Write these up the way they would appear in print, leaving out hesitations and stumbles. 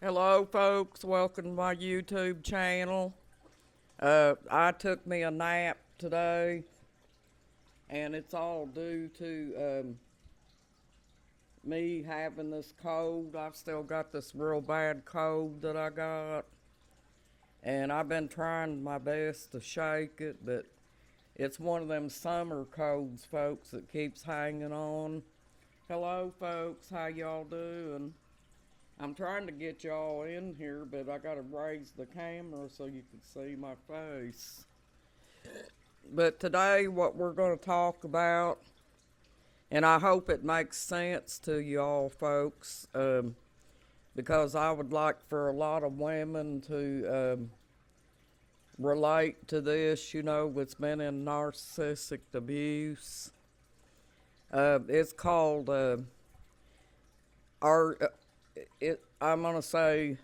Hello, folks. Welcome to my YouTube channel. I took me a nap today, and it's all due to me having this cold. I've still got this real bad cold that I got, and I've been trying my best to shake it, but it's one of them summer colds, folks, that keeps hanging on. Hello, folks. How y'all doing? I'm trying to get y'all in here, but I gotta raise the camera so you can see my face. But today, what we're gonna talk about, and I hope it makes sense to y'all folks, because I would like for a lot of women to relate to this, what's been in narcissistic abuse. It's called, are, I'm gonna say,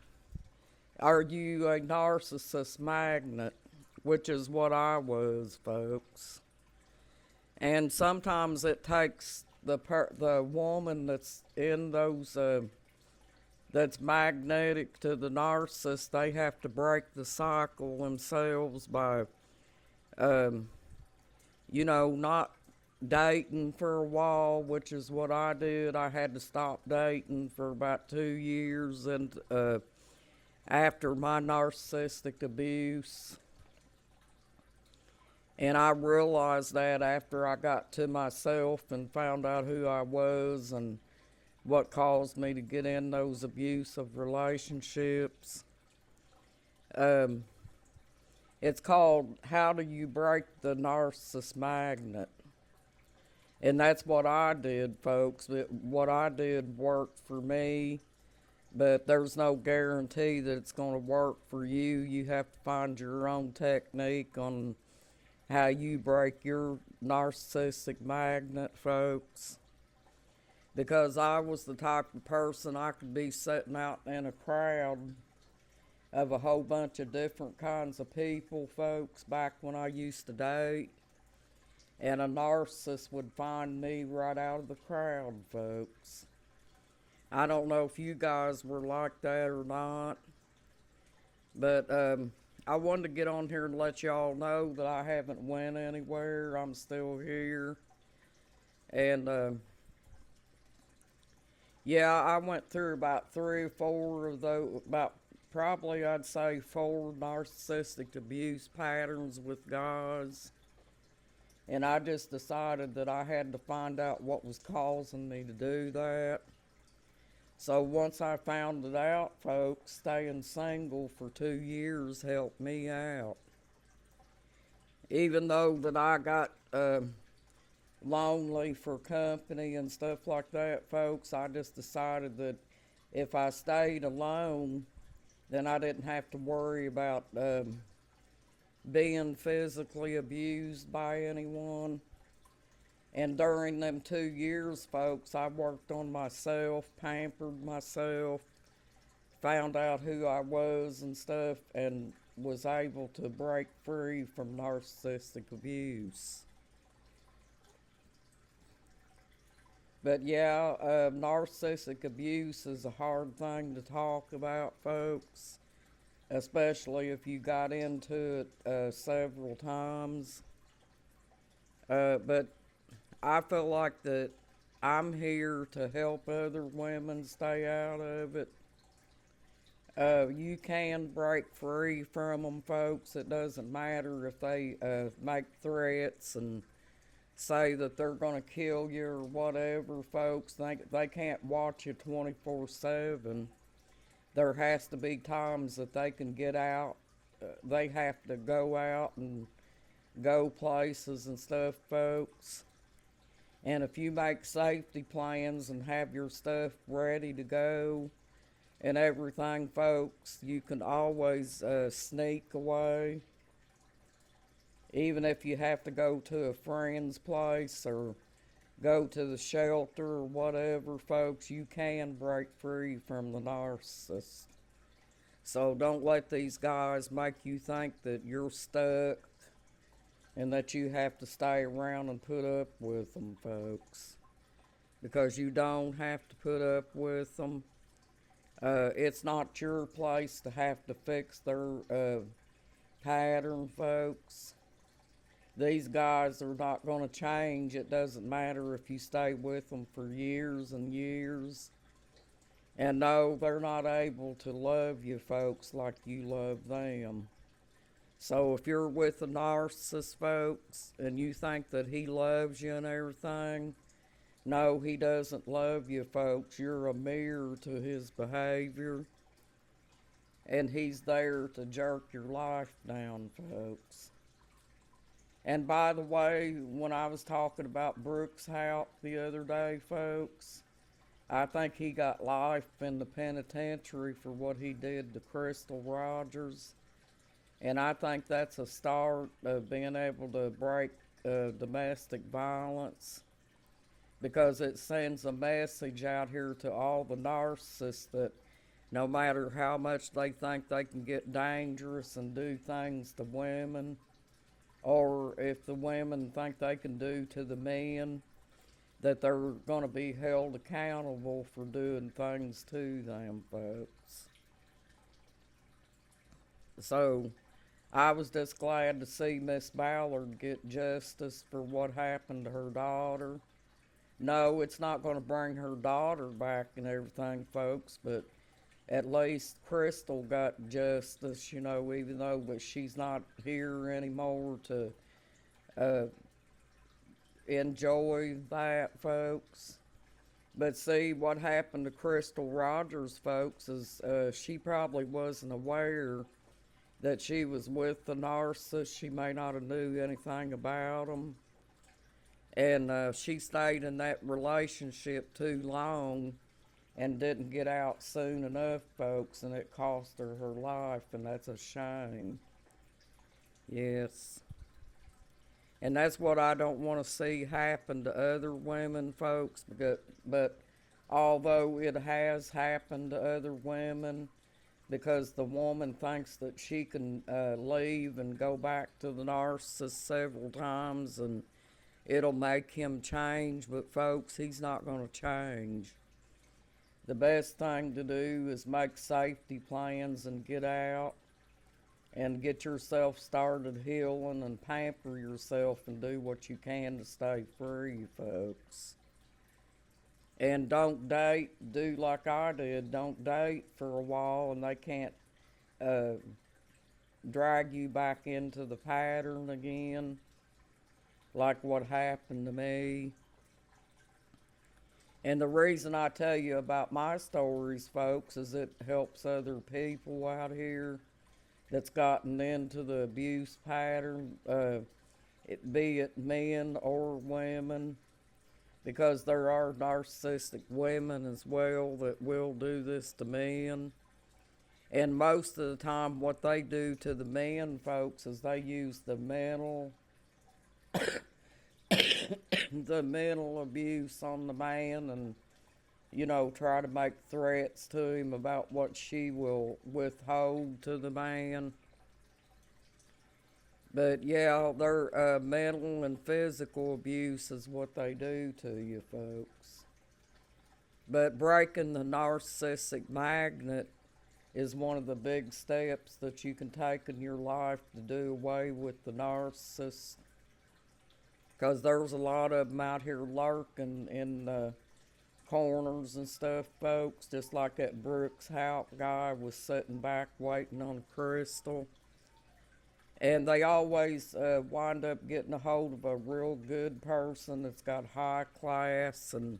are you a narcissist magnet? Which is what I was, folks. And sometimes it takes the woman that's in those that's magnetic to the narcissist. They have to break the cycle themselves by, um, not dating for a while, which is what I did. I had to stop dating for about 2 years, and after my narcissistic abuse. And I realized that after I got to myself and found out who I was and what caused me to get in those abusive relationships. Um, it's called How Do You Break the Narcissist Magnet? And that's what I did, folks. What I did worked for me, but there's no guarantee that it's going to work for you. You have to find your own technique on how you break your narcissistic magnet, folks. Because I was the type of person I could be sitting out in a crowd of a whole bunch of different kinds of people, folks, back when I used to date. And a narcissist would find me right out of the crowd, folks. I don't know if you guys were like that or not, but I wanted to get on here and let y'all know that I haven't went anywhere. I'm still here. And yeah, I went through about 3 or 4 of those, about probably I'd say 4 narcissistic abuse patterns with guys. And I just decided that I had to find out what was causing me to do that. So once I found it out, folks, staying single for 2 years helped me out. Even though that I got lonely for company and stuff like that, folks, I just decided that if I stayed alone, then I didn't have to worry about being physically abused by anyone. And during them 2 years, folks, I worked on myself, pampered myself, found out who I was and stuff, and was able to break free from narcissistic abuse. But yeah, narcissistic abuse is a hard thing to talk about, folks, especially if you got into it several times. But I feel like that I'm here to help other women stay out of it. You can break free from them, folks. It doesn't matter if they make threats and say that they're going to kill you or whatever, folks. They can't watch you 24/7. There has to be times that they can get out. They have to go out and go places and stuff, folks. And if you make safety plans and have your stuff ready to go and everything, folks, you can always sneak away. Even if you have to go to a friend's place or go to the shelter or whatever, folks, you can break free from the narcissist. So don't let these guys make you think that you're stuck and that you have to stay around and put up with them, folks. Because you don't have to put up with them. It's not your place to have to fix their pattern, folks. These guys are not going to change. It doesn't matter if you stay with them for years and years. And no, they're not able to love you, folks, like you love them. So if you're with a narcissist, folks, and you think that he loves you and everything, no, he doesn't love you, folks. You're a mirror to his behavior. And he's there to jerk your life down, folks. And by the way, when I was talking about Brooks Hout the other day, folks, I think he got life in the penitentiary for what he did to Crystal Rogers. And I think that's a start of being able to break domestic violence, because it sends a message out here to all the narcissists that no matter how much they think they can get dangerous and do things to women, or if the women think they can do to the men, that they're going to be held accountable for doing things to them, folks. So I was just glad to see Miss Ballard get justice for what happened to her daughter. No, it's not going to bring her daughter back and everything, folks, but at least Crystal got justice, you know, even though but she's not here anymore to enjoy that, folks. But see, what happened to Crystal Rogers, folks, is she probably wasn't aware that she was with the narcissist. She may not have knew anything about him. And she stayed in that relationship too long and didn't get out soon enough, folks, and it cost her her life, and that's a shame. Yes. And that's what I don't want to see happen to other women, folks, but although it has happened to other women, because the woman thinks that she can leave and go back to the narcissist several times and it'll make him change, but folks, he's not going to change. The best thing to do is make safety plans and get out and get yourself started healing and pamper yourself and do what you can to stay free, folks. And don't date, do like I did, don't date for a while and they can't drag you back into the pattern again, like what happened to me. And the reason I tell you about my stories, folks, is it helps other people out here that's gotten into the abuse pattern, be it men or women, because there are narcissistic women as well that will do this to men. And most of the time what they do to the men, folks, is they use the mental the mental abuse on the man and, you know, try to make threats to him about what she will withhold to the man. But yeah, their mental and physical abuse is what they do to you, folks. But breaking the narcissistic magnet is one of the big steps that you can take in your life to do away with the narcissist. Because there's a lot of them out here lurking in corners and stuff, folks. Just like that Brooks Hout guy was sitting back waiting on Crystal. And they always wind up getting a hold of a real good person that's got high class and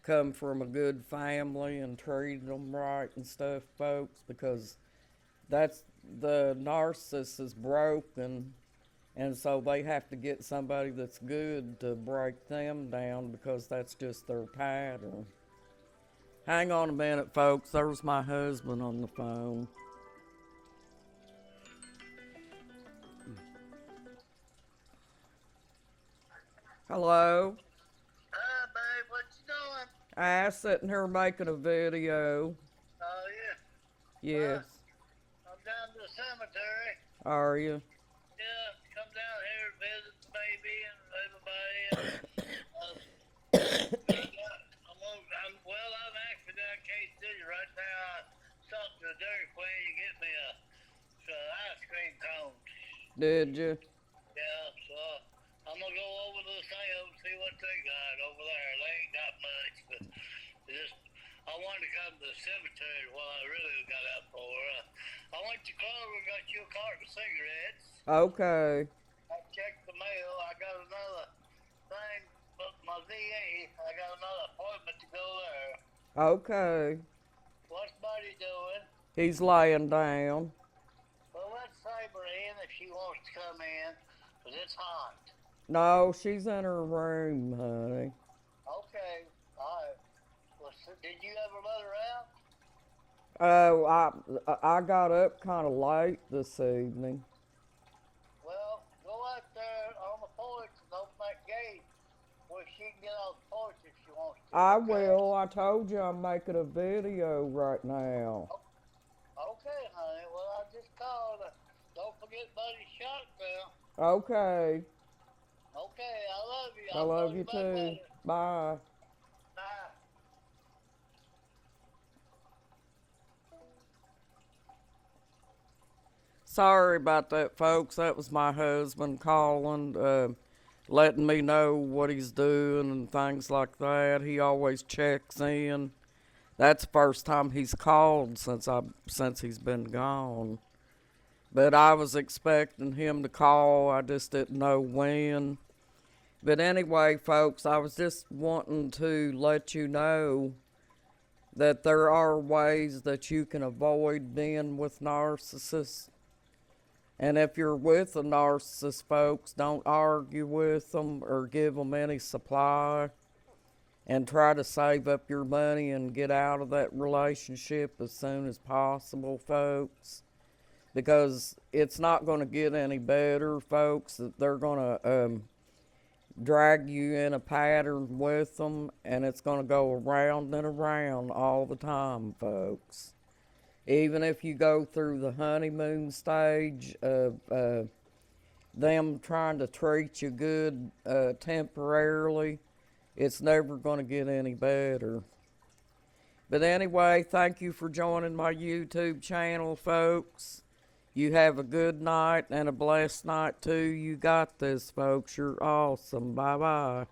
come from a good family and treated them right and stuff, folks. Because that's the narcissist is broken. And so they have to get somebody that's good to break them down because that's just their pattern. Hang on a minute, folks. There's my husband on the phone. Hello? Hi, babe. What you doing? I sitting here making a video. Oh, yeah. Yes. I'm down to the cemetery. Are you? Yeah, come down here, visit the baby and everybody. And, well, I'm actually down Case City right now. Something to the Dairy Queen. You get me some ice cream cones. Did you? Yeah, so I'm gonna go over to the sale and see what they got over there. They ain't got much, but just I wanted to come to the cemetery. What I really got out for. I went to Clover and got you a carton of cigarettes. Okay. I checked the mail. I got another thing, but my VA. I got another appointment to go there. Okay. What's Buddy doing? He's laying down. Well, let's Saber in if she wants to come in, 'cause it's hot. No, she's in her room, honey. Okay, all right. Well, so did you ever let her out? Oh, I got up kind of late this evening. Well, go out there on the porch and open that gate where she can get off the porch if she wants to. I Okay? will. I told you I'm making a video right now. Okay, honey. Well, I just called. Don't forget Buddy's shot now. Okay. Okay, I love you. I I'll love call you back too. later. Bye. Bye. Sorry about that, folks. That was my husband calling, letting me know what he's doing and things like that. He always checks in. That's the first time he's called since he's been gone. But I was expecting him to call. I just didn't know when. But anyway, folks, I was just wanting to let you know that there are ways that you can avoid being with narcissists. And if you're with a narcissist, folks, don't argue with them or give them any supply. And try to save up your money and get out of that relationship as soon as possible, folks. Because it's not going to get any better, folks. They're going to drag you in a pattern with them, and it's going to go around and around all the time, folks. Even if you go through the honeymoon stage of them trying to treat you good temporarily, it's never going to get any better. But anyway, thank you for joining my YouTube channel, folks. You have a good night and a blessed night, too. You got this, folks. You're awesome. Bye-bye.